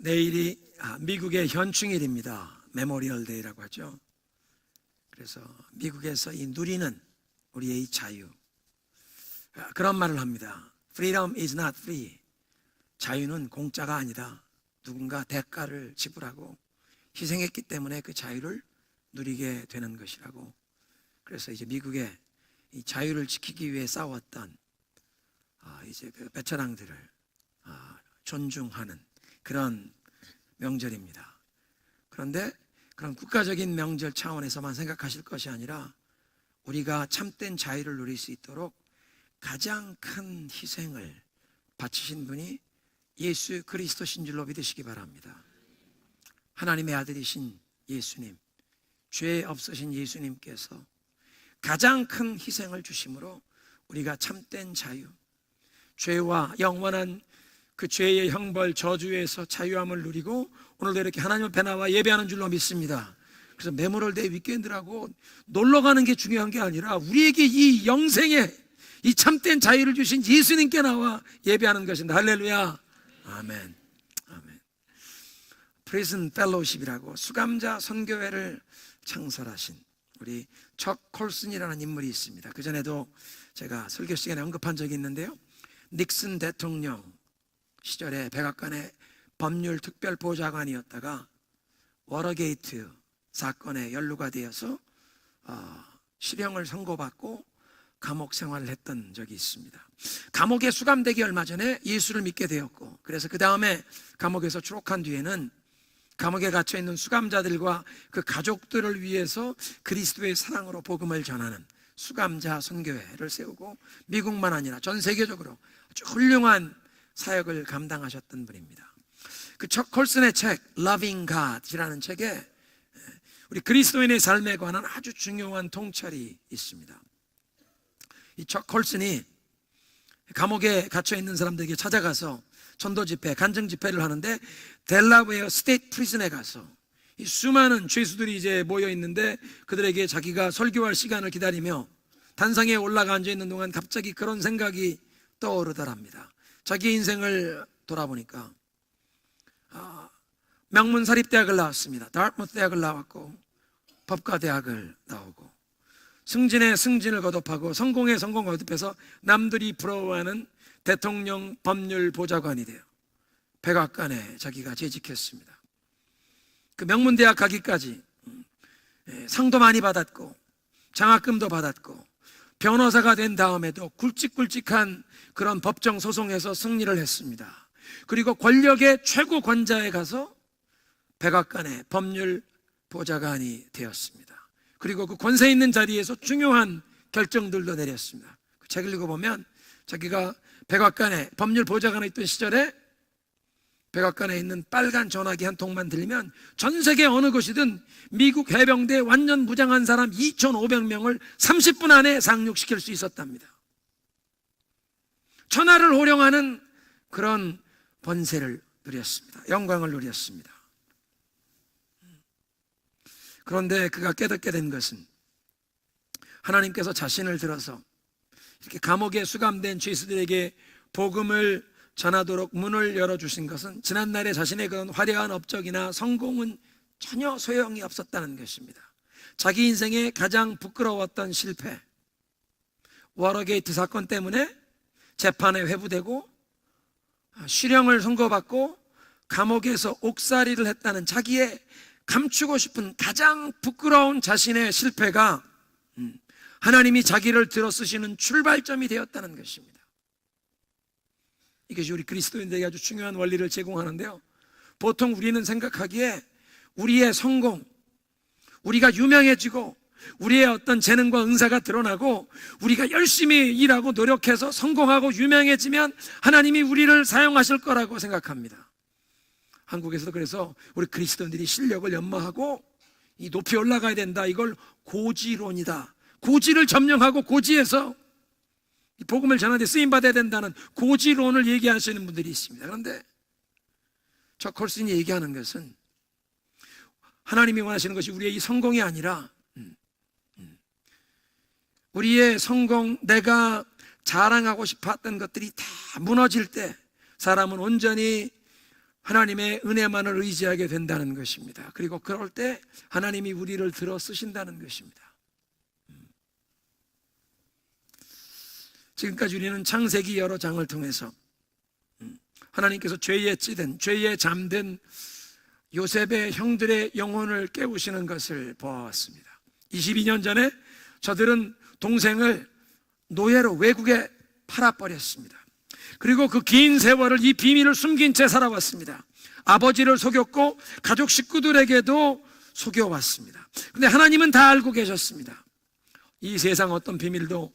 내일이 미국의 현충일입니다. 메모리얼 데이라고 하죠. 그래서 미국에서 이 누리는 우리의 이 자유, 그런 말을 합니다. Freedom is not free. 자유는 공짜가 아니다. 누군가 대가를 지불하고 희생했기 때문에 그 자유를 누리게 되는 것이라고. 그래서 이제 미국의 이 자유를 지키기 위해 싸웠던 이제 그 베테랑들을 존중하는 그런 명절입니다. 그런데 그런 국가적인 명절 차원에서만 생각하실 것이 아니라 우리가 참된 자유를 누릴 수 있도록 가장 큰 희생을 바치신 분이 예수 그리스도신 줄로 믿으시기 바랍니다. 하나님의 아들이신 예수님, 죄 없으신 예수님께서 가장 큰 희생을 주심으로 우리가 참된 자유, 죄와 영원한 그 죄의 형벌 저주에서 자유함을 누리고 오늘도 이렇게 하나님 앞에 나와 예배하는 줄로 믿습니다. 그래서 메모럴 데이 위켄드라고 놀러 가는 게 중요한 게 아니라 우리에게 이 영생의 이 참된 자유를 주신 예수님께 나와 예배하는 것입니다. 할렐루야. 아멘. 아멘. 프리즌 펠로우십이라고 수감자 선교회를 창설하신 우리 척 콜슨이라는 인물이 있습니다. 그전에도 제가 설교 시간에 언급한 적이 있는데요, 닉슨 대통령 시절에 백악관의 법률 특별보좌관이었다가 워터게이트 사건에 연루가 되어서 실형을 선고받고 감옥 생활을 했던 적이 있습니다. 감옥에 수감되기 얼마 전에 예수를 믿게 되었고, 그래서 그 다음에 감옥에서 추록한 뒤에는 감옥에 갇혀 있는 수감자들과 그 가족들을 위해서 그리스도의 사랑으로 복음을 전하는 수감자 선교회를 세우고 미국만 아니라 전 세계적으로 아주 훌륭한 사역을 감당하셨던 분입니다. 그 척 콜슨의 책 Loving God이라는 책에 우리 그리스도인의 삶에 관한 아주 중요한 통찰이 있습니다. 이 척 콜슨이 감옥에 갇혀 있는 사람들에게 찾아가서 전도 집회, 간증 집회를 하는데 델라웨어 스테이트 프리즌에 가서 이 수많은 죄수들이 이제 모여 있는데 그들에게 자기가 설교할 시간을 기다리며 단상에 올라가 앉아 있는 동안 갑자기 그런 생각이 떠오르더랍니다. 자기 인생을 돌아보니까 명문사립대학을 나왔습니다. 다트무스 대학을 나왔고 법과대학을 나오고 승진에 승진을 거듭하고 성공에 성공을 거듭해서 남들이 부러워하는 대통령 법률 보좌관이 돼요. 백악관에 자기가 재직했습니다. 그 명문대학 가기까지 상도 많이 받았고 장학금도 받았고 변호사가 된 다음에도 굵직굵직한 그런 법정 소송에서 승리를 했습니다. 그리고 권력의 최고 권자에 가서 백악관의 법률 보좌관이 되었습니다. 그리고 그 권세 있는 자리에서 중요한 결정들도 내렸습니다. 그 책을 읽어보면 자기가 백악관의 법률 보좌관에 있던 시절에 백악관에 있는 빨간 전화기 한 통만 들리면 전 세계 어느 곳이든 미국 해병대 완전 무장한 사람 2,500명을 30분 안에 상륙시킬 수 있었답니다. 천하를 호령하는 그런 번세를 누렸습니다. 영광을 누렸습니다. 그런데 그가 깨닫게 된 것은 하나님께서 자신을 들어서 이렇게 감옥에 수감된 죄수들에게 복음을 전하도록 문을 열어주신 것은 지난날에 자신의 그런 화려한 업적이나 성공은 전혀 소용이 없었다는 것입니다. 자기 인생의 가장 부끄러웠던 실패, 워터게이트 사건 때문에 재판에 회부되고 실형을 선고받고 감옥에서 옥살이를 했다는 자기의 감추고 싶은 가장 부끄러운 자신의 실패가 하나님이 자기를 들어 쓰시는 출발점이 되었다는 것입니다. 이것이 우리 그리스도인들에게 아주 중요한 원리를 제공하는데요, 보통 우리는 생각하기에 우리의 성공, 우리가 유명해지고 우리의 어떤 재능과 은사가 드러나고 우리가 열심히 일하고 노력해서 성공하고 유명해지면 하나님이 우리를 사용하실 거라고 생각합니다. 한국에서도 그래서 우리 그리스도인들이 실력을 연마하고 이 높이 올라가야 된다, 이걸 고지론이다, 고지를 점령하고 고지에서 이 복음을 전하는데 쓰임받아야 된다는 고지론을 얘기하시는 분들이 있습니다. 그런데 척 콜슨이 얘기하는 것은 하나님이 원하시는 것이 우리의 이 성공이 아니라 우리의 성공, 내가 자랑하고 싶었던 것들이 다 무너질 때 사람은 온전히 하나님의 은혜만을 의지하게 된다는 것입니다. 그리고 그럴 때 하나님이 우리를 들어 쓰신다는 것입니다. 지금까지 우리는 창세기 여러 장을 통해서 하나님께서 죄에 찌든, 죄에 잠든 요셉의 형들의 영혼을 깨우시는 것을 보았습니다. 22년 전에 저들은 동생을 노예로 외국에 팔아버렸습니다. 그리고 그 긴 세월을 이 비밀을 숨긴 채 살아왔습니다. 아버지를 속였고 가족 식구들에게도 속여왔습니다. 그런데 하나님은 다 알고 계셨습니다. 이 세상 어떤 비밀도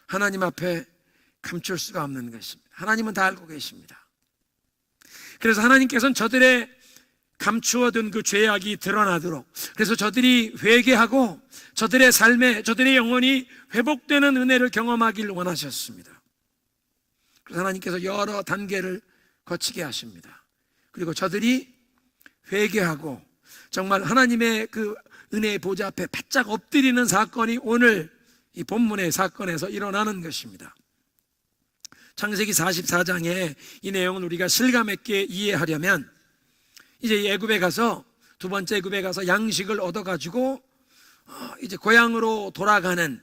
하나님 앞에 감출 수가 없는 것입니다. 하나님은 다 알고 계십니다. 그래서 하나님께서는 저들의 감추어둔 그 죄악이 드러나도록, 그래서 저들이 회개하고 저들의 삶에, 저들의 영혼이 회복되는 은혜를 경험하길 원하셨습니다. 그래서 하나님께서 여러 단계를 거치게 하십니다. 그리고 저들이 회개하고 정말 하나님의 그 은혜의 보좌 앞에 바짝 엎드리는 사건이 오늘 이 본문의 사건에서 일어나는 것입니다. 창세기 44장의 이 내용을 우리가 실감 있게 이해하려면 이제 애굽에 가서, 두 번째 애굽에 가서 양식을 얻어가지고 이제 고향으로 돌아가는,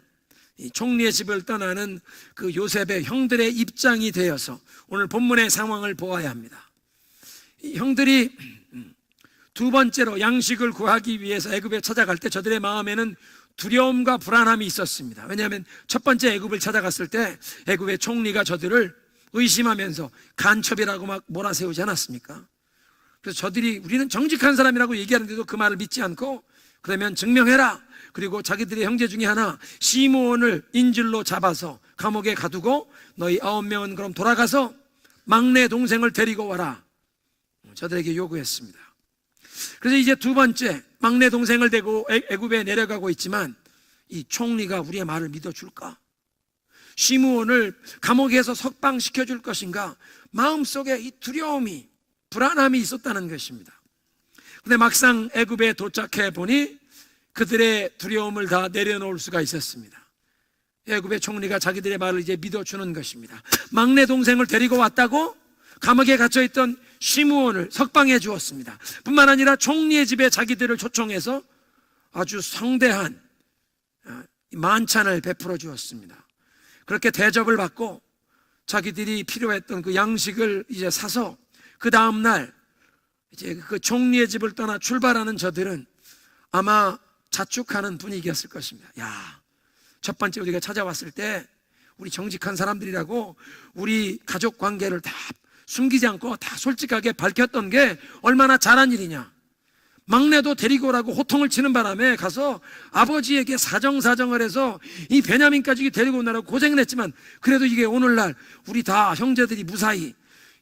이 총리의 집을 떠나는 그 요셉의 형들의 입장이 되어서 오늘 본문의 상황을 보아야 합니다. 이 형들이 두 번째로 양식을 구하기 위해서 애굽에 찾아갈 때 저들의 마음에는 두려움과 불안함이 있었습니다. 왜냐하면 첫 번째 애굽을 찾아갔을 때 애굽의 총리가 저들을 의심하면서 간첩이라고 막 몰아세우지 않았습니까? 그래서 저들이 우리는 정직한 사람이라고 얘기하는데도 그 말을 믿지 않고, 그러면 증명해라. 그리고 자기들의 형제 중에 하나 시므온을 인질로 잡아서 감옥에 가두고 너희 9명은 그럼 돌아가서 막내 동생을 데리고 와라. 저들에게 요구했습니다. 그래서 이제 두 번째 막내 동생을 데리고 애굽에 내려가고 있지만 이 총리가 우리의 말을 믿어줄까? 시므온을 감옥에서 석방시켜줄 것인가? 마음속에 이 두려움이, 불안함이 있었다는 것입니다. 그런데 막상 애굽에 도착해 보니 그들의 두려움을 다 내려놓을 수가 있었습니다. 애굽의 총리가 자기들의 말을 이제 믿어주는 것입니다. 막내 동생을 데리고 왔다고 감옥에 갇혀있던 시므온을 석방해 주었습니다. 뿐만 아니라 총리의 집에 자기들을 초청해서 아주 성대한 만찬을 베풀어 주었습니다. 그렇게 대접을 받고 자기들이 필요했던 그 양식을 이제 사서 그 다음날 이제 그 총리의 집을 떠나 출발하는 저들은 아마 자축하는 분위기였을 것입니다. 야, 첫 번째 우리가 찾아왔을 때 우리 정직한 사람들이라고 우리 가족 관계를 다 숨기지 않고 다 솔직하게 밝혔던 게 얼마나 잘한 일이냐. 막내도 데리고 오라고 호통을 치는 바람에 가서 아버지에게 사정을 해서 이 베냐민까지 데리고 오느라고 고생을 했지만 그래도 이게 오늘날 우리 다 형제들이 무사히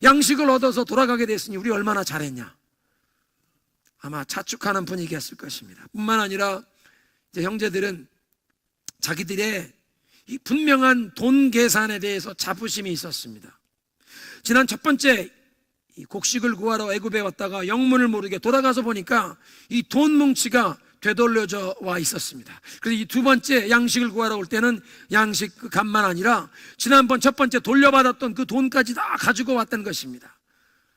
양식을 얻어서 돌아가게 됐으니 우리 얼마나 잘했냐. 아마 자축하는 분위기였을 것입니다. 뿐만 아니라 이제 형제들은 자기들의 이 분명한 돈 계산에 대해서 자부심이 있었습니다. 지난 첫 번째 이 곡식을 구하러 애굽에 왔다가 영문을 모르게 돌아가서 보니까 이 돈 뭉치가 되돌려져 와 있었습니다. 그래서 이 두 번째 양식을 구하러 올 때는 양식 그 값만 아니라 지난번 첫 번째 돌려받았던 그 돈까지 다 가지고 왔던 것입니다.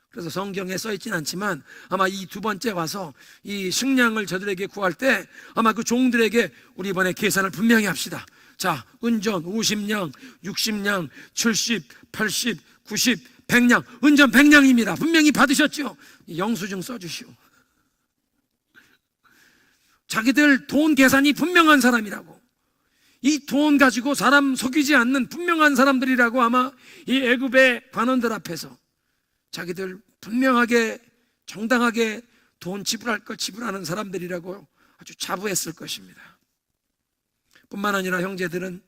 그래서 성경에 써 있진 않지만 아마 이 두 번째 와서 이 식량을 저들에게 구할 때 아마 그 종들에게 우리 이번에 계산을 분명히 합시다. 자, 은전 50냥, 60냥, 70, 80, 90, 100냥, 은전 100냥입니다. 분명히 받으셨죠? 영수증 써주시오. 자기들 돈 계산이 분명한 사람이라고, 이 돈 가지고 사람 속이지 않는 분명한 사람들이라고 아마 이 애굽의 관원들 앞에서 자기들 분명하게 정당하게 돈 지불할 것 지불하는 사람들이라고 아주 자부했을 것입니다. 뿐만 아니라 형제들은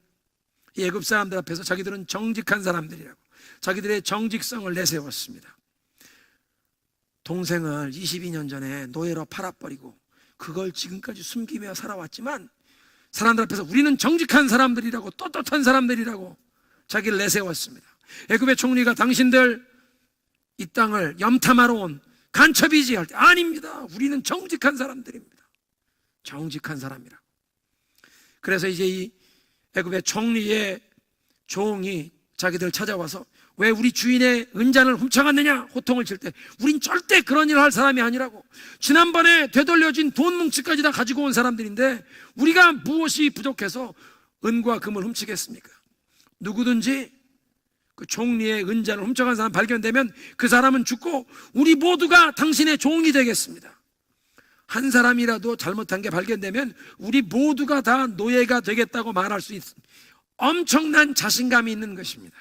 이 애굽 사람들 앞에서 자기들은 정직한 사람들이라고 자기들의 정직성을 내세웠습니다. 동생을 22년 전에 노예로 팔아버리고 그걸 지금까지 숨기며 살아왔지만 사람들 앞에서 우리는 정직한 사람들이라고, 떳떳한 사람들이라고 자기를 내세웠습니다. 애굽의 총리가 당신들 이 땅을 염탐하러 온 간첩이지 할 때 아닙니다. 우리는 정직한 사람들입니다. 정직한 사람이라고. 그래서 이제 이 애굽의 총리의 종이 자기들 찾아와서 왜 우리 주인의 은잔을 훔쳐갔느냐 호통을 칠 때 우린 절대 그런 일을 할 사람이 아니라고. 지난번에 되돌려진 돈 뭉치까지 다 가지고 온 사람들인데 우리가 무엇이 부족해서 은과 금을 훔치겠습니까? 누구든지 그 총리의 은잔을 훔쳐간 사람 발견되면 그 사람은 죽고 우리 모두가 당신의 종이 되겠습니다. 한 사람이라도 잘못한 게 발견되면 우리 모두가 다 노예가 되겠다고 말할 수 있습니다. 엄청난 자신감이 있는 것입니다.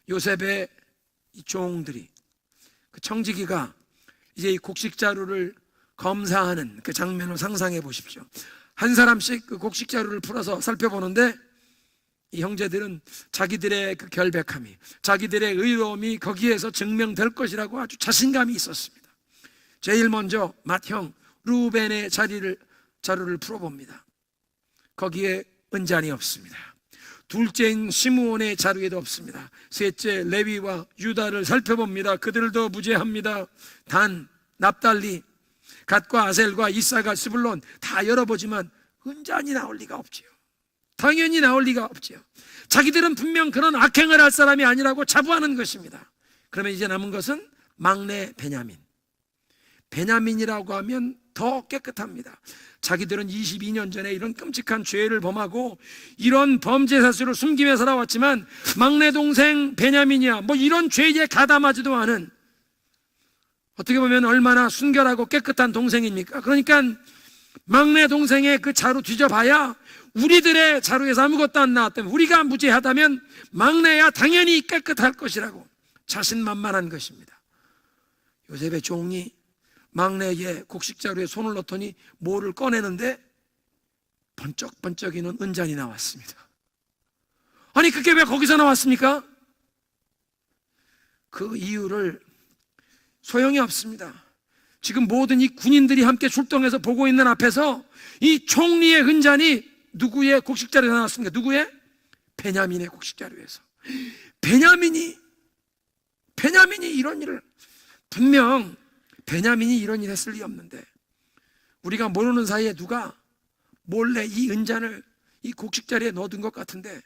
요셉의 이 종들이, 그 청지기가 이제 이 곡식 자루를 검사하는 그 장면을 상상해 보십시오. 한 사람씩 그 곡식 자루를 풀어서 살펴보는데 이 형제들은 자기들의 그 결백함이, 자기들의 의로움이 거기에서 증명될 것이라고 아주 자신감이 있었습니다. 제일 먼저 맏형 루벤의 자루를 풀어봅니다. 거기에 은잔이 없습니다. 둘째인 시므온의 자루에도 없습니다. 셋째 레위와 유다를 살펴봅니다. 그들도 무죄합니다. 단, 납달리, 갓과 아셀과 이사가, 스불론 다 열어보지만 은잔이 나올 리가 없지요. 당연히 나올 리가 없지요. 자기들은 분명 그런 악행을 할 사람이 아니라고 자부하는 것입니다. 그러면 이제 남은 것은 막내 베냐민. 베냐민이라고 하면 더 깨끗합니다. 자기들은 22년 전에 이런 끔찍한 죄를 범하고 이런 범죄 사실을 숨기며 살아왔지만 막내 동생 베냐민이야 뭐 이런 죄에 가담하지도 않은, 어떻게 보면 얼마나 순결하고 깨끗한 동생입니까? 그러니까 막내 동생의 그 자루 뒤져봐야 우리들의 자루에서 아무것도 안 나왔다면, 우리가 무죄하다면 막내야 당연히 깨끗할 것이라고 자신만만한 것입니다. 요셉의 종이 막내의 곡식자루에 손을 넣더니 뭐를 꺼내는데 번쩍번쩍이는 은잔이 나왔습니다. 아니 그게 왜 거기서 나왔습니까? 그 이유를 소용이 없습니다. 지금 모든 이 군인들이 함께 출동해서 보고 있는 앞에서 이 총리의 은잔이 누구의 곡식자루에서 나왔습니까? 누구의? 베냐민의 곡식자루에서. 베냐민이 이런 일을, 분명 베냐민이 이런 일 했을 리 없는데 우리가 모르는 사이에 누가 몰래 이 은잔을 이 곡식자리에 넣어둔 것 같은데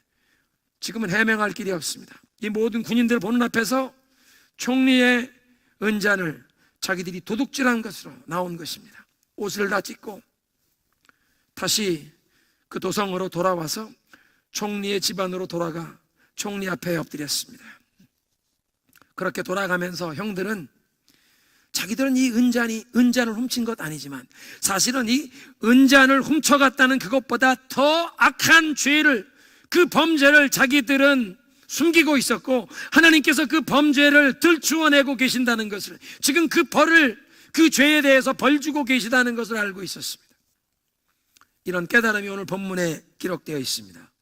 지금은 해명할 길이 없습니다. 이 모든 군인들 보는 앞에서 총리의 은잔을 자기들이 도둑질한 것으로 나온 것입니다. 옷을 다 찢고 다시 그 도성으로 돌아와서 총리의 집안으로 돌아가 총리 앞에 엎드렸습니다. 그렇게 돌아가면서 형들은 자기들은 이 은잔을 훔친 것 아니지만 사실은 이 은잔을 훔쳐갔다는 그것보다 더 악한 죄를, 그 범죄를 자기들은 숨기고 있었고 하나님께서 그 범죄를 들추어내고 계신다는 것을, 지금 그 벌을, 그 죄에 대해서 벌 주고 계시다는 것을 알고 있었습니다. 이런 깨달음이 오늘 본문에 기록되어 있습니다.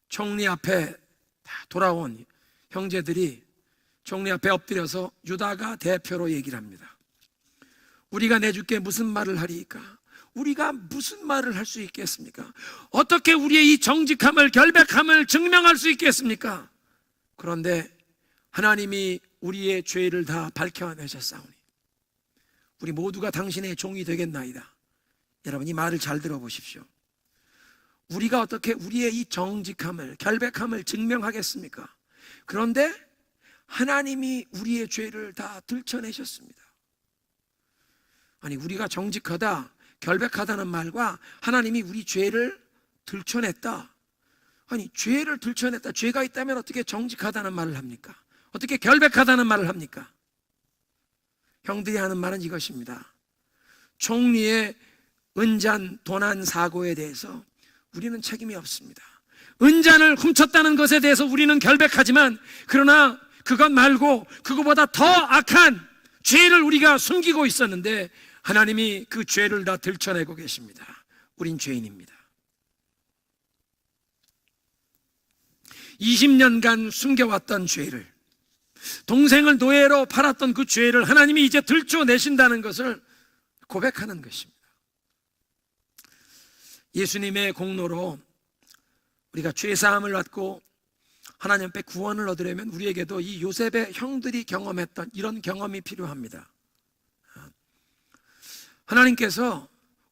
총리 앞에 다 돌아온 형제들이 총리 앞에 엎드려서 유다가 대표로 얘기를 합니다. 우리가 내주께 무슨 말을 하리이까? 우리가 무슨 말을 할 수 있겠습니까? 어떻게 우리의 이 정직함을, 결백함을 증명할 수 있겠습니까? 그런데 하나님이 우리의 죄를 다 밝혀내셨사오니 우리 모두가 당신의 종이 되겠나이다. 여러분 이 말을 잘 들어보십시오. 우리가 어떻게 우리의 이 정직함을, 결백함을 증명하겠습니까? 그런데 하나님이 우리의 죄를 다 들춰내셨습니다. 아니 우리가 정직하다, 결백하다는 말과 하나님이 우리 죄를 들춰냈다, 아니 죄를 들춰냈다, 죄가 있다면 어떻게 정직하다는 말을 합니까? 어떻게 결백하다는 말을 합니까? 형들이 하는 말은 이것입니다. 총리의 은잔 도난 사고에 대해서 우리는 책임이 없습니다. 은잔을 훔쳤다는 것에 대해서 우리는 결백하지만 그러나 그것 말고 그거보다 더 악한 죄를 우리가 숨기고 있었는데 하나님이 그 죄를 다 들춰내고 계십니다. 우린 죄인입니다. 20년간 숨겨왔던 죄를, 동생을 노예로 팔았던 그 죄를 하나님이 이제 들춰내신다는 것을 고백하는 것입니다. 예수님의 공로로 우리가 죄사함을 받고 하나님 앞에 구원을 얻으려면 우리에게도 이 요셉의 형들이 경험했던 이런 경험이 필요합니다. 하나님께서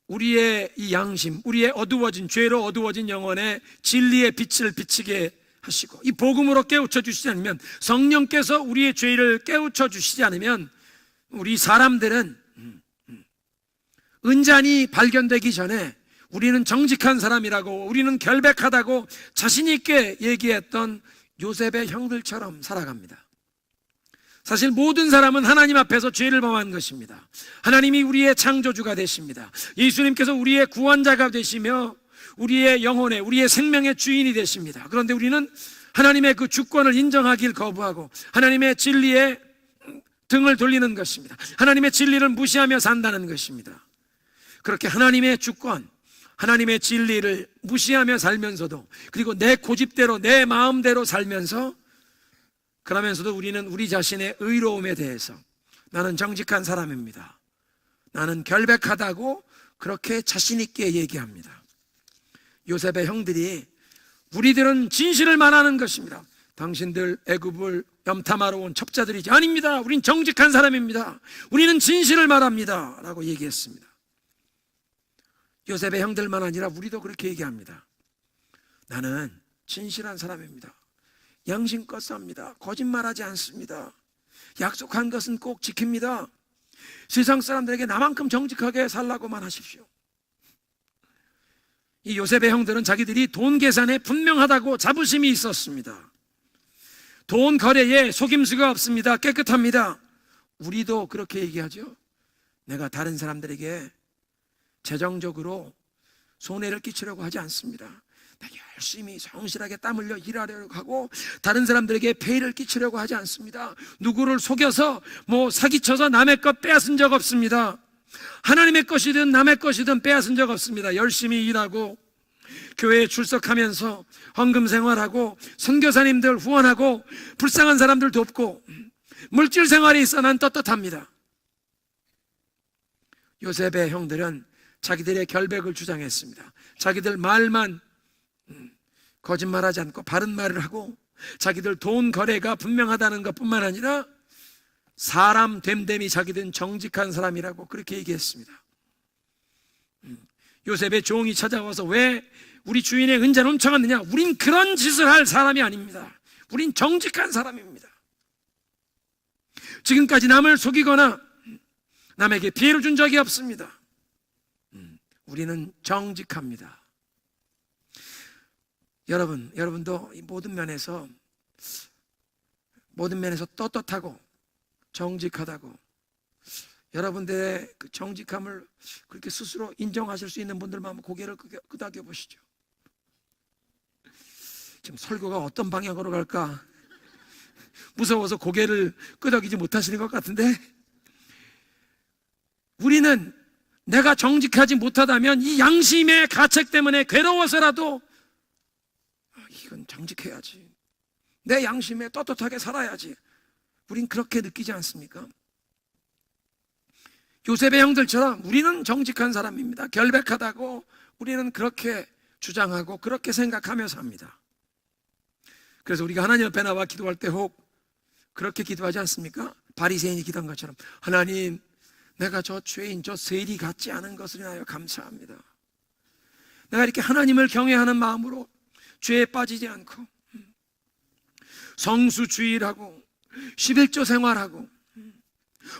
우리의 이 양심, 우리의 어두워진, 죄로 어두워진 영혼에 진리의 빛을 비치게 하시고 이 복음으로 깨우쳐 주시지 않으면, 성령께서 우리의 죄를 깨우쳐 주시지 않으면 우리 사람들은 은잔이 발견되기 전에 우리는 정직한 사람이라고, 우리는 결백하다고 자신 있게 얘기했던 요셉의 형들처럼 살아갑니다. 사실 모든 사람은 하나님 앞에서 죄를 범한 것입니다. 하나님이 우리의 창조주가 되십니다. 예수님께서 우리의 구원자가 되시며 우리의 영혼의, 우리의 생명의 주인이 되십니다. 그런데 우리는 하나님의 그 주권을 인정하길 거부하고 하나님의 진리에 등을 돌리는 것입니다. 하나님의 진리를 무시하며 산다는 것입니다. 그렇게 하나님의 주권, 하나님의 진리를 무시하며 살면서도, 그리고 내 고집대로 내 마음대로 살면서, 그러면서도 우리는 우리 자신의 의로움에 대해서 나는 정직한 사람입니다, 나는 결백하다고 그렇게 자신 있게 얘기합니다. 요셉의 형들이 우리들은 진실을 말하는 것입니다. 당신들 애굽을 염탐하러 온 첩자들이지, 아닙니다, 우린 정직한 사람입니다, 우리는 진실을 말합니다 라고 얘기했습니다. 요셉의 형들만 아니라 우리도 그렇게 얘기합니다. 나는 진실한 사람입니다, 양심껏 삽니다, 거짓말하지 않습니다, 약속한 것은 꼭 지킵니다, 세상 사람들에게 나만큼 정직하게 살라고만 하십시오. 이 요셉의 형들은 자기들이 돈 계산에 분명하다고 자부심이 있었습니다. 돈 거래에 속임수가 없습니다, 깨끗합니다. 우리도 그렇게 얘기하죠. 내가 다른 사람들에게 재정적으로 손해를 끼치려고 하지 않습니다. 내가 열심히 성실하게 땀 흘려 일하려고 하고 다른 사람들에게 폐해를 끼치려고 하지 않습니다. 누구를 속여서 사기쳐서 남의 것 빼앗은 적 없습니다. 하나님의 것이든 남의 것이든 빼앗은 적 없습니다. 열심히 일하고 교회에 출석하면서 헌금 생활하고 선교사님들 후원하고 불쌍한 사람들 돕고 물질 생활에 있어 난 떳떳합니다. 요셉의 형들은 자기들의 결백을 주장했습니다. 자기들 말만 거짓말하지 않고 바른 말을 하고, 자기들 돈 거래가 분명하다는 것뿐만 아니라 사람 됨됨이 자기들은 정직한 사람이라고 그렇게 얘기했습니다. 요셉의 종이 찾아와서 왜 우리 주인의 은자를 훔쳐갔느냐? 우린 그런 짓을 할 사람이 아닙니다. 우린 정직한 사람입니다. 지금까지 남을 속이거나 남에게 피해를 준 적이 없습니다. 우리는 정직합니다. 여러분도 모든 면에서 떳떳하고 정직하다고, 여러분들의 그 정직함을 그렇게 스스로 인정하실 수 있는 분들만 한번 고개를 끄덕여 보시죠. 지금 설교가 어떤 방향으로 갈까 무서워서 고개를 끄덕이지 못하시는 것 같은데, 우리는 내가 정직하지 못하다면 이 양심의 가책 때문에 괴로워서라도 이건 정직해야지, 내 양심에 떳떳하게 살아야지, 우린 그렇게 느끼지 않습니까? 요셉의 형들처럼 우리는 정직한 사람입니다, 결백하다고 우리는 그렇게 주장하고 그렇게 생각하며 삽니다. 그래서 우리가 하나님 앞에 나와 기도할 때 혹 그렇게 기도하지 않습니까? 바리새인이 기도한 것처럼, 하나님, 내가 저 죄인, 저 세리 같지 않은 것을 인하여 감사합니다. 내가 이렇게 하나님을 경외하는 마음으로 죄에 빠지지 않고 성수주의하고 11조 생활하고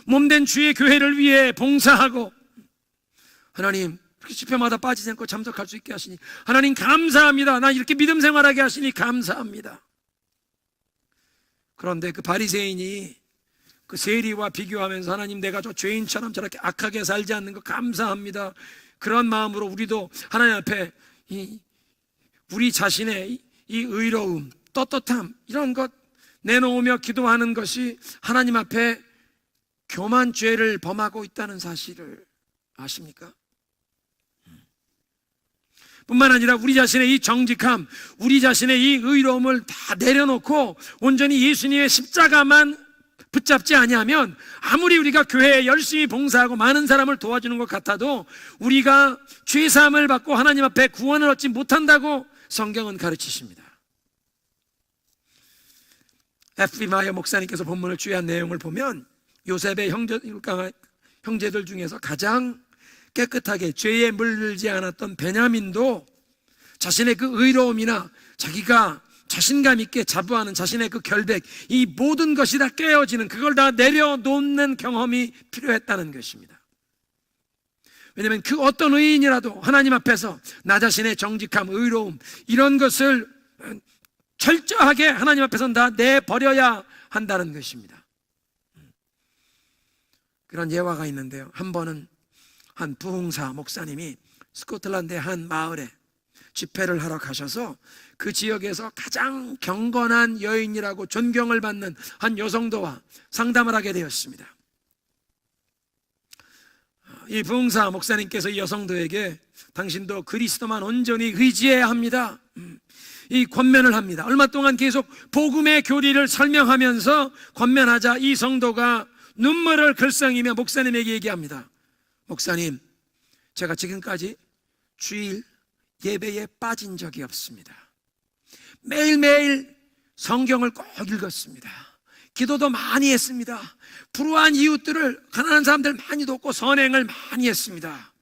몸된 주의 교회를 위해 봉사하고, 하나님 이렇게 집회마다 빠지지 않고 참석할 수 있게 하시니 하나님 감사합니다. 나 이렇게 믿음 생활하게 하시니 감사합니다. 그런데 그 바리새인이 그 세리와 비교하면서, 하나님, 내가 저 죄인처럼 저렇게 악하게 살지 않는 거 감사합니다. 그런 마음으로 우리도 하나님 앞에 우리 자신의 이 의로움, 떳떳함, 이런 것 내놓으며 기도하는 것이 하나님 앞에 교만 죄를 범하고 있다는 사실을 아십니까? 뿐만 아니라 우리 자신의 이 정직함, 우리 자신의 이 의로움을 다 내려놓고 온전히 예수님의 십자가만 붙잡지 아니하면, 아무리 우리가 교회에 열심히 봉사하고 많은 사람을 도와주는 것 같아도 우리가 죄사함을 받고 하나님 앞에 구원을 얻지 못한다고 성경은 가르치십니다. F.B. 마이어 목사님께서 본문을 주의한 내용을 보면, 요셉의 형제들 중에서 가장 깨끗하게 죄에 물들지 않았던 베냐민도 자신의 그 의로움이나 자기가 자신감 있게 자부하는 자신의 그 결백, 이 모든 것이 다 깨어지는, 그걸 다 내려놓는 경험이 필요했다는 것입니다. 왜냐하면 그 어떤 의인이라도 하나님 앞에서 나 자신의 정직함, 의로움, 이런 것을 철저하게 하나님 앞에서는 다 내버려야 한다는 것입니다. 그런 예화가 있는데요, 한 번은 한 부흥사 목사님이 스코틀랜드의 한 마을에 집회를 하러 가셔서 그 지역에서 가장 경건한 여인이라고 존경을 받는 한 여성도와 상담을 하게 되었습니다. 이 부흥사 목사님께서 이 여성도에게 당신도 그리스도만 온전히 의지해야 합니다, 이 권면을 합니다. 얼마 동안 계속 복음의 교리를 설명하면서 권면하자 이 성도가 눈물을 글썽이며 목사님에게 얘기합니다. 목사님, 제가 지금까지 주일 예배에 빠진 적이 없습니다. 매일매일 성경을 꼭 읽었습니다. 기도도 많이 했습니다. 불우한 이웃들을, 가난한 사람들 많이 돕고 선행을 많이 했습니다.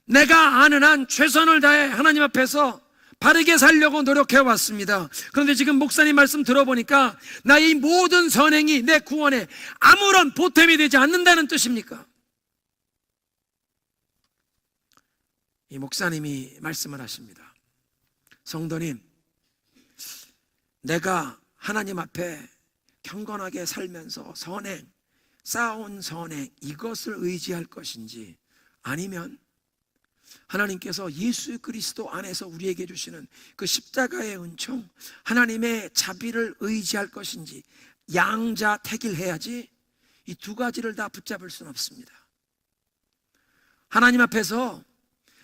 내가 아는 한 최선을 다해 하나님 앞에서 바르게 살려고 노력해 왔습니다. 그런데 지금 목사님 말씀 들어보니까 나의 모든 선행이 내 구원에 아무런 보탬이 되지 않는다는 뜻입니까? 이 목사님이 말씀을 하십니다. 성도님, 내가 하나님 앞에 경건하게 살면서 선행, 쌓아온 선행, 이것을 의지할 것인지, 아니면 하나님께서 예수 그리스도 안에서 우리에게 주시는 그 십자가의 은총, 하나님의 자비를 의지할 것인지, 양자택일해야지 이 두 가지를 다 붙잡을 수는 없습니다. 하나님 앞에서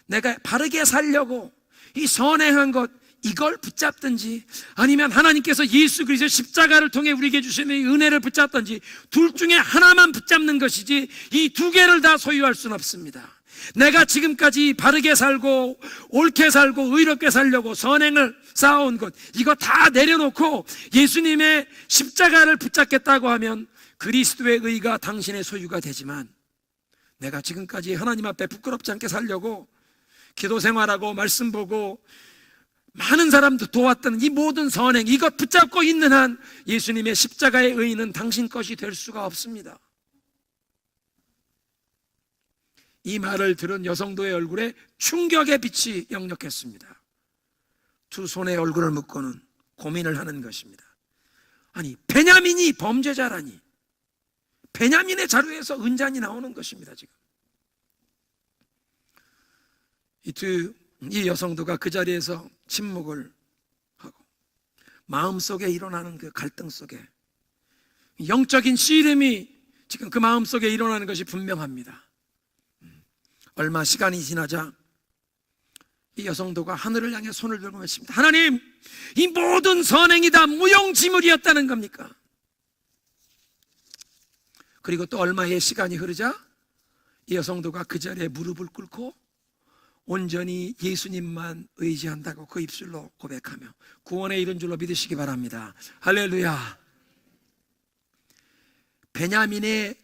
내가 바르게 살려고 이 선행한 것, 이걸 붙잡든지, 아니면 하나님께서 예수 그리스도 십자가를 통해 우리에게 주시는 이 은혜를 붙잡든지, 둘 중에 하나만 붙잡는 것이지 이 두 개를 다 소유할 수는 없습니다. 내가 지금까지 바르게 살고 옳게 살고 의롭게 살려고 선행을 쌓아온 것, 이거 다 내려놓고 예수님의 십자가를 붙잡겠다고 하면 그리스도의 의가 당신의 소유가 되지만, 내가 지금까지 하나님 앞에 부끄럽지 않게 살려고 기도 생활하고 말씀 보고 많은 사람도 도왔던 이 모든 선행, 이것 붙잡고 있는 한 예수님의 십자가의 의는 당신 것이 될 수가 없습니다. 이 말을 들은 여성도의 얼굴에 충격의 빛이 역력했습니다. 두 손에 얼굴을 묶고는 고민을 하는 것입니다. 아니, 베냐민이 범죄자라니, 베냐민의 자루에서 은잔이 나오는 것입니다. 지금 이 여성도가 그 자리에서 침묵을 하고 마음속에 일어나는 그 갈등 속에 영적인 씨름이 지금 그 마음속에 일어나는 것이 분명합니다. 얼마 시간이 지나자 이 여성도가 하늘을 향해 손을 들고 외칩니다. 하나님, 이 모든 선행이 다 무용지물이었다는 겁니까? 그리고 또 얼마의 시간이 흐르자 이 여성도가 그 자리에 무릎을 꿇고 온전히 예수님만 의지한다고 그 입술로 고백하며 구원에 이른 줄로 믿으시기 바랍니다. 할렐루야. 베냐민의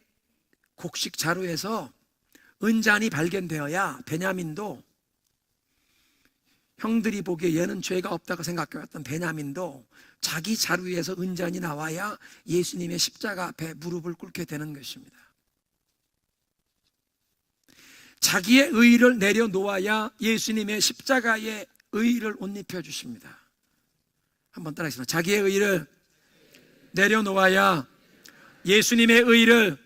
곡식 자루에서 은잔이 발견되어야 베냐민도, 형들이 보기에 얘는 죄가 없다고 생각해왔던 베냐민도 자기 자루에서 은잔이 나와야 예수님의 십자가 앞에 무릎을 꿇게 되는 것입니다. 자기의 의의를 내려놓아야 예수님의 십자가의 의의를 옷 입혀주십니다. 한번 따라하겠습니다. 자기의 의의를 내려놓아야 예수님의 의의를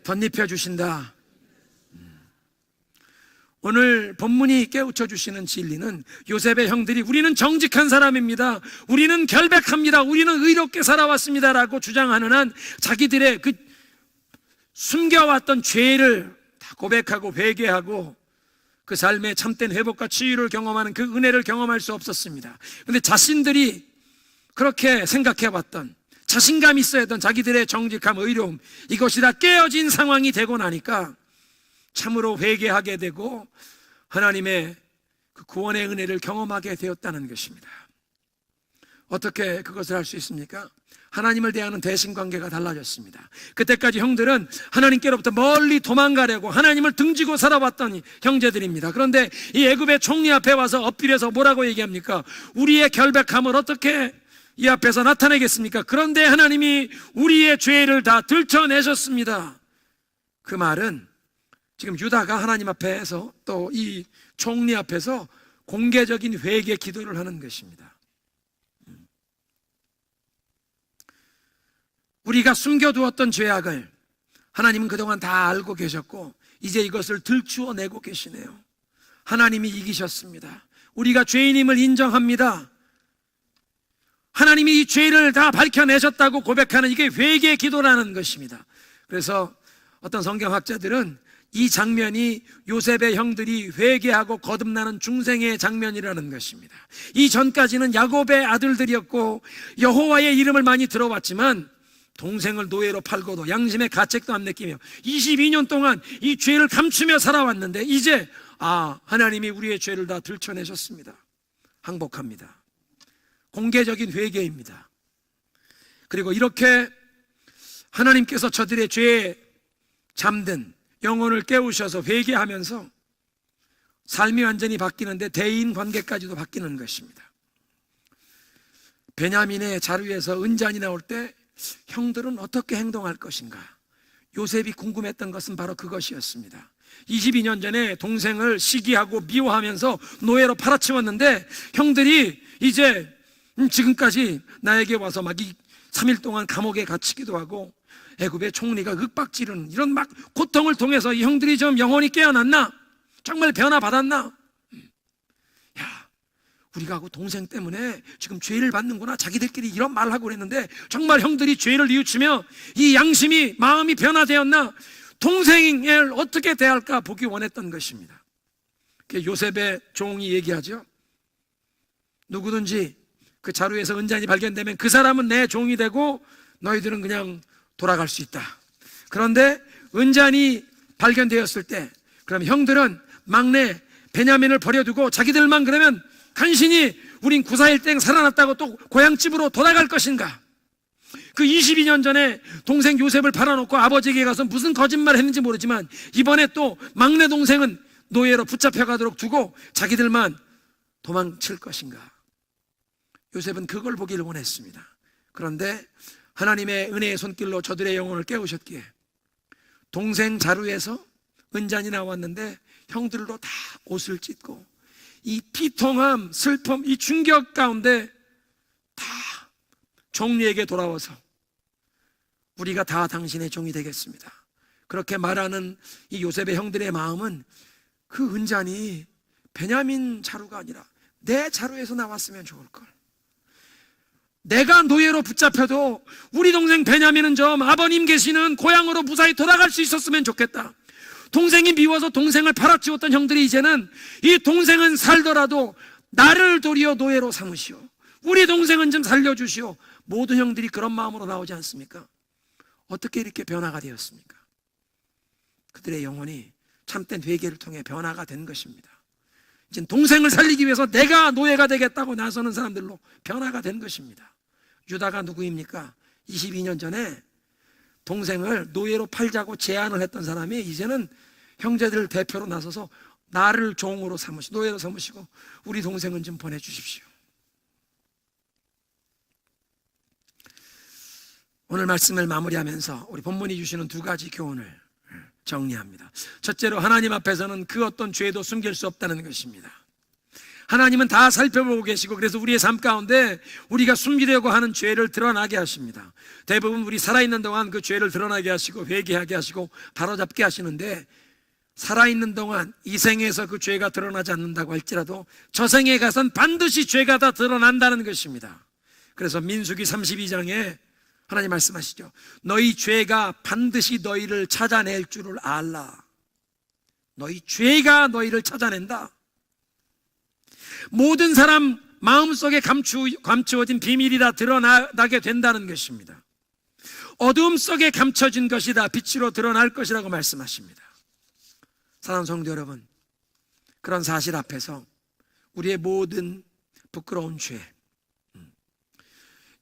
덧입혀주신다. 오늘 본문이 깨우쳐주시는 진리는, 요셉의 형들이 우리는 정직한 사람입니다, 우리는 결백합니다, 우리는 의롭게 살아왔습니다 라고 주장하는 한 자기들의 그 숨겨왔던 죄를 다 고백하고 회개하고 그 삶의 참된 회복과 치유를 경험하는 그 은혜를 경험할 수 없었습니다. 그런데 자신들이 그렇게 생각해왔던, 자신감 있어야 했던 자기들의 정직함, 의로움, 이것이 다 깨어진 상황이 되고 나니까 참으로 회개하게 되고 하나님의 그 구원의 은혜를 경험하게 되었다는 것입니다. 어떻게 그것을 할 수 있습니까? 하나님을 대하는 대신관계가 달라졌습니다. 그때까지 형들은 하나님께로부터 멀리 도망가려고 하나님을 등지고 살아왔던 형제들입니다. 그런데 이 애굽의 총리 앞에 와서 엎드려서 뭐라고 얘기합니까? 우리의 결백함을 어떻게 이 앞에서 나타내겠습니까? 그런데 하나님이 우리의 죄를 다 들춰내셨습니다. 그 말은 지금 유다가 하나님 앞에서 또 이 총리 앞에서 공개적인 회개 기도를 하는 것입니다. 우리가 숨겨두었던 죄악을 하나님은 그동안 다 알고 계셨고 이제 이것을 들추어내고 계시네요. 하나님이 이기셨습니다. 우리가 죄인임을 인정합니다. 하나님이 이 죄를 다 밝혀내셨다고 고백하는 이게 회개 기도라는 것입니다. 그래서 어떤 성경학자들은 이 장면이 요셉의 형들이 회개하고 거듭나는 중생의 장면이라는 것입니다. 이 전까지는 야곱의 아들들이었고 여호와의 이름을 많이 들어왔지만 동생을 노예로 팔고도 양심의 가책도 안 느끼며 22년 동안 이 죄를 감추며 살아왔는데 이제 하나님이 우리의 죄를 다 들춰내셨습니다. 항복합니다. 공개적인 회개입니다. 그리고 이렇게 하나님께서 저들의 죄에 잠든 영혼을 깨우셔서 회개하면서 삶이 완전히 바뀌는데 대인 관계까지도 바뀌는 것입니다. 베냐민의 자루에서 은잔이 나올 때 형들은 어떻게 행동할 것인가? 요셉이 궁금했던 것은 바로 그것이었습니다. 22년 전에 동생을 시기하고 미워하면서 노예로 팔아치웠는데 형들이 이제 지금까지 나에게 와서 막 3일 동안 감옥에 갇히기도 하고 애굽의 총리가 윽박지르는 이런 막 고통을 통해서 이 형들이 좀 영혼이 깨어났나? 정말 변화받았나? 우리가 그 동생 때문에 지금 죄를 받는구나, 자기들끼리 이런 말을 하고 그랬는데 정말 형들이 죄를 뉘우치며 이 양심이, 마음이 변화되었나? 동생을 어떻게 대할까 보기 원했던 것입니다. 요셉의 종이 얘기하죠. 누구든지 그 자루에서 은잔이 발견되면 그 사람은 내 종이 되고 너희들은 그냥 돌아갈 수 있다. 그런데 은잔이 발견되었을 때 그럼 형들은 막내 베냐민을 버려두고 자기들만 그러면 간신히 우린 구사일땡 살아났다고 또 고향집으로 돌아갈 것인가? 그 22년 전에 동생 요셉을 팔아놓고 아버지에게 가서 무슨 거짓말을 했는지 모르지만 이번에 또 막내 동생은 노예로 붙잡혀가도록 두고 자기들만 도망칠 것인가? 요셉은 그걸 보기를 원했습니다. 그런데 하나님의 은혜의 손길로 저들의 영혼을 깨우셨기에 동생 자루에서 은잔이 나왔는데 형들로 다 옷을 찢고 이 비통함, 슬픔, 이 충격 가운데 다 종리에게 돌아와서 우리가 다 당신의 종이 되겠습니다. 그렇게 말하는 이 요셉의 형들의 마음은 그 은잔이 베냐민 자루가 아니라 내 자루에서 나왔으면 좋을걸. 내가 노예로 붙잡혀도 우리 동생 베냐민은 좀 아버님 계시는 고향으로 무사히 돌아갈 수 있었으면 좋겠다. 동생이 미워서 동생을 팔아치웠던 형들이 이제는 이 동생은 살더라도 나를 도리어 노예로 삼으시오. 우리 동생은 좀 살려주시오. 모든 형들이 그런 마음으로 나오지 않습니까? 어떻게 이렇게 변화가 되었습니까? 그들의 영혼이 참된 회개를 통해 변화가 된 것입니다. 이제 동생을 살리기 위해서 내가 노예가 되겠다고 나서는 사람들로 변화가 된 것입니다. 유다가 누구입니까? 22년 전에 동생을 노예로 팔자고 제안을 했던 사람이 이제는 형제들 대표로 나서서 나를 종으로 삼으시고 노예로 삼으시고 우리 동생은 좀 보내주십시오. 오늘 말씀을 마무리하면서 우리 본문이 주시는 두 가지 교훈을 정리합니다. 첫째로 하나님 앞에서는 그 어떤 죄도 숨길 수 없다는 것입니다. 하나님은 다 살펴보고 계시고 그래서 우리의 삶 가운데 우리가 숨기려고 하는 죄를 드러나게 하십니다. 대부분 우리 살아있는 동안 그 죄를 드러나게 하시고 회개하게 하시고 바로잡게 하시는데 살아있는 동안 이 생에서 그 죄가 드러나지 않는다고 할지라도 저 생에 가선 반드시 죄가 다 드러난다는 것입니다. 그래서 민수기 32장에 하나님 말씀하시죠. 너희 죄가 반드시 너희를 찾아낼 줄을 알라. 너희 죄가 너희를 찾아낸다. 모든 사람 마음속에 감추어진 비밀이 다 드러나게 된다는 것입니다. 어두움 속에 감춰진 것이 다 빛으로 드러날 것이라고 말씀하십니다. 사랑하는 성도 여러분, 그런 사실 앞에서 우리의 모든 부끄러운 죄,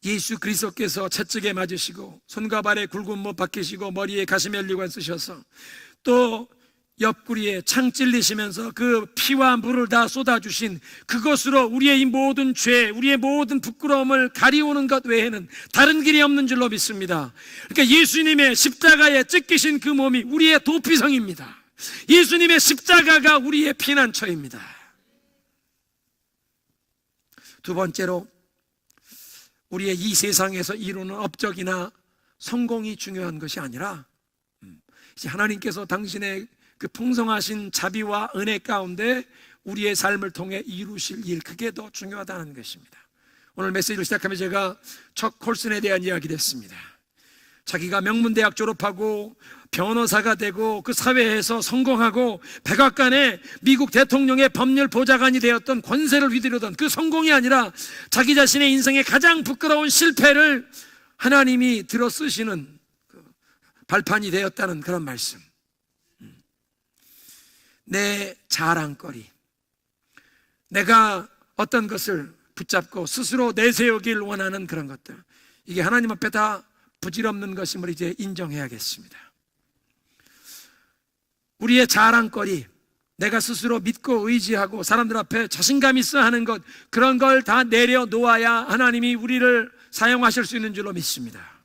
예수 그리스도께서 채찍에 맞으시고 손과 발에 굵은 못 박히시고 머리에 가시멜리관 쓰셔서 또 옆구리에 창 찔리시면서 그 피와 물을 다 쏟아주신 그것으로 우리의 이 모든 죄, 우리의 모든 부끄러움을 가리우는 것 외에는 다른 길이 없는 줄로 믿습니다. 그러니까 예수님의 십자가에 찢기신 그 몸이 우리의 도피성입니다. 예수님의 십자가가 우리의 피난처입니다. 두 번째로, 우리의 이 세상에서 이루는 업적이나 성공이 중요한 것이 아니라 하나님께서 당신의 그 풍성하신 자비와 은혜 가운데 우리의 삶을 통해 이루실 일, 그게 더 중요하다는 것입니다. 오늘 메시지를 시작하면 제가 척 콜슨에 대한 이야기를 했습니다. 자기가 명문대학 졸업하고 변호사가 되고 그 사회에서 성공하고 백악관의 미국 대통령의 법률 보좌관이 되었던, 권세를 휘두르던 그 성공이 아니라 자기 자신의 인생의 가장 부끄러운 실패를 하나님이 들어 쓰시는 그 발판이 되었다는 그런 말씀. 내 자랑거리, 내가 어떤 것을 붙잡고 스스로 내세우길 원하는 그런 것들, 이게 하나님 앞에 다 부질없는 것임을 이제 인정해야겠습니다. 우리의 자랑거리, 내가 스스로 믿고 의지하고 사람들 앞에 자신감 있어 하는 것, 그런 걸 다 내려놓아야 하나님이 우리를 사용하실 수 있는 줄로 믿습니다.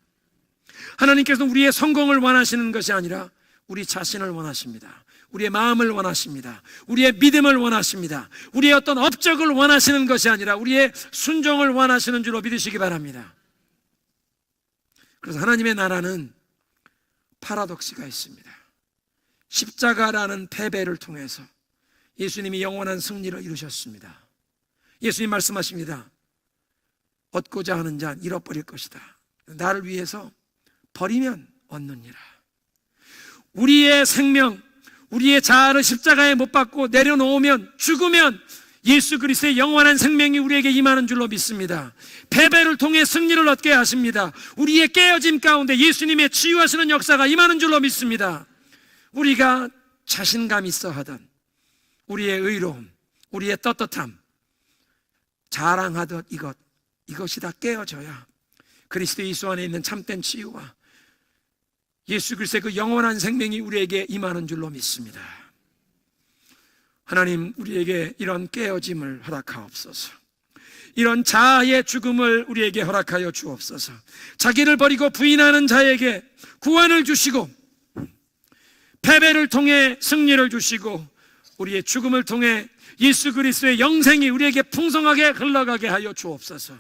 하나님께서는 우리의 성공을 원하시는 것이 아니라 우리 자신을 원하십니다. 우리의 마음을 원하십니다. 우리의 믿음을 원하십니다. 우리의 어떤 업적을 원하시는 것이 아니라 우리의 순종을 원하시는 줄로 믿으시기 바랍니다. 그래서 하나님의 나라는 파라독스가 있습니다. 십자가라는 패배를 통해서 예수님이 영원한 승리를 이루셨습니다. 예수님 말씀하십니다. 얻고자 하는 자는 잃어버릴 것이다. 나를 위해서 버리면 얻느니라. 우리의 생명, 우리의 자아를 십자가에 못 박고 내려놓으면, 죽으면 예수 그리스도의 영원한 생명이 우리에게 임하는 줄로 믿습니다. 패배를 통해 승리를 얻게 하십니다. 우리의 깨어짐 가운데 예수님의 치유하시는 역사가 임하는 줄로 믿습니다. 우리가 자신감 있어 하던 우리의 의로움, 우리의 떳떳함, 자랑하던 이것이 다 깨어져야 그리스도 예수 안에 있는 참된 치유와 예수 그리스도의 그 영원한 생명이 우리에게 임하는 줄로 믿습니다. 하나님, 우리에게 이런 깨어짐을 허락하옵소서. 이런 자아의 죽음을 우리에게 허락하여 주옵소서. 자기를 버리고 부인하는 자에게 구원을 주시고, 패배를 통해 승리를 주시고, 우리의 죽음을 통해 예수 그리스도의 영생이 우리에게 풍성하게 흘러가게 하여 주옵소서.